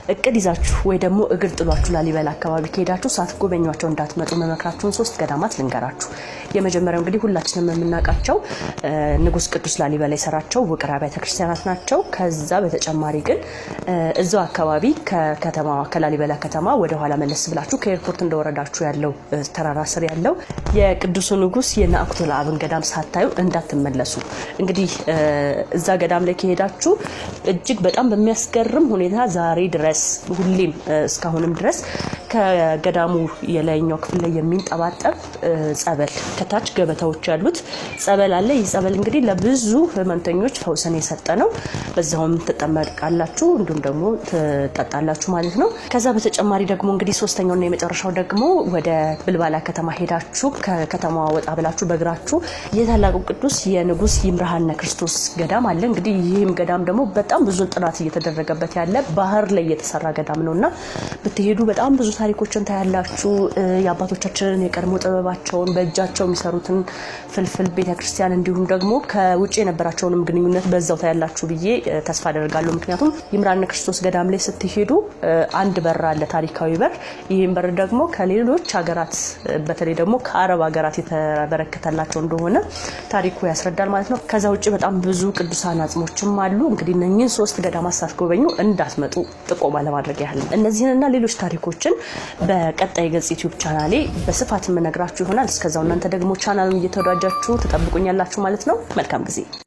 እቅድ ይዛችሁ ወይ ደግሞ እግር ጥሏችሁ ላሊበላ አካባቢ ከሄዳችሁ ሳትጎበኟቸው እንዳትመጡ መመክራችሁን 3 ገዳማት ልንገራችሁ። የመጀመሪያው እንግዲህ ሁላችንም የምናውቃቸው ንጉስ ቅዱስ ላሊበላ የሰራቸው ውቅር አብያተ ክርስቲያናት ናቸው። ከዛ በተጨማሪ ግን እዛው አካባቢ ከላሊበላ ከተማ ወደ ኋላ መለስ ብላችሁ ከኤርፖርት እንደወረዳችሁ ያለው ተራራ ስር ያለው የቅዱስ ንጉስ የናአኩቶ ለአብን ገዳም ሳታዩ እንዳትመለሱ። እንግዲህ እዛ ገዳም ላይ ከሄዳችሁ እጅግ በጣም በሚያስገርም ሁኔታ ዛሬ ድረስ ሁሌም እስካሁንም ድረስ ከገዳሙ የላይኛው ክፍል ላይ የሚንጠባጠብ ጸበል ከታች ገበታዎች ያሉት ጸበል አለ። ይህ ጸበል እንግዲህ ለብዙ ህመምተኞች ፈውስን የሰጠ ነው። በዛውም ተጠመቃላችሁ እንዲሁም ደግሞ ተጣጣላችሁ ማለት ነው። ከዛ በተጨማሪ ደግሞ እንግዲህ ሶስተኛውና የመጨረሻው ደግሞ ወደ ብልባላ ከተማ ሄዳችሁ ከከተማዋ ወጣ ብላችሁ በእግራችሁ የታላቁ ቅዱስ የንጉስ ይምርሃነ ክርስቶስ ገዳም አለ። እንግዲህ ይህም ገዳም ደግሞ በጣም ብዙ ጥናት እየተደረገበት ያለ ባህር ላይ የተሰራ ገዳም ነውና ብትሄዱ በጣም ብዙ ታሪኮችን ታያላችሁ። የአባቶቻችንን የቀድሞ ጥበባቸውን በእጃቸው የሚሰሩትን ፍልፍል ቤተክርስቲያን እንዲሁም ደግሞ ከውጪ የነበራቸውንም ግንኙነት በዛው ታያላችሁ ብዬ ተስፋ አደርጋለሁ። ምክንያቱም ይምርሃነ ክርስቶስ ገዳም ላይ ስትሄዱ አንድ በር አለ፣ ታሪካዊ በር። ይህም በር ደግሞ ከሌሎች ሀገራት በተለይ ደግሞ ከአረብ ሀገራት የተበረከተላቸው እንደሆነ ታሪኩ ያስረዳል ማለት ነው። ከዛ ውጪ በጣም ብዙ ቅዱሳን አጽሞችም አሉ። እንግዲህ እነኚህን 3 ገዳማት ሳትጎበኙ እንዳትመጡ ጥቆማ ለማድረግ ያህል እነዚህንና ሌሎች ታሪኮችን በቀጣይ ገጽ ዩቲዩብ ቻናሌ በስፋት የምነግራችሁ ይሆናል። እስከዛው እናንተ ደግሞ ቻናሉን እየተወዳጃችሁ ተጠብቁኛላችሁ ማለት ነው። መልካም ጊዜ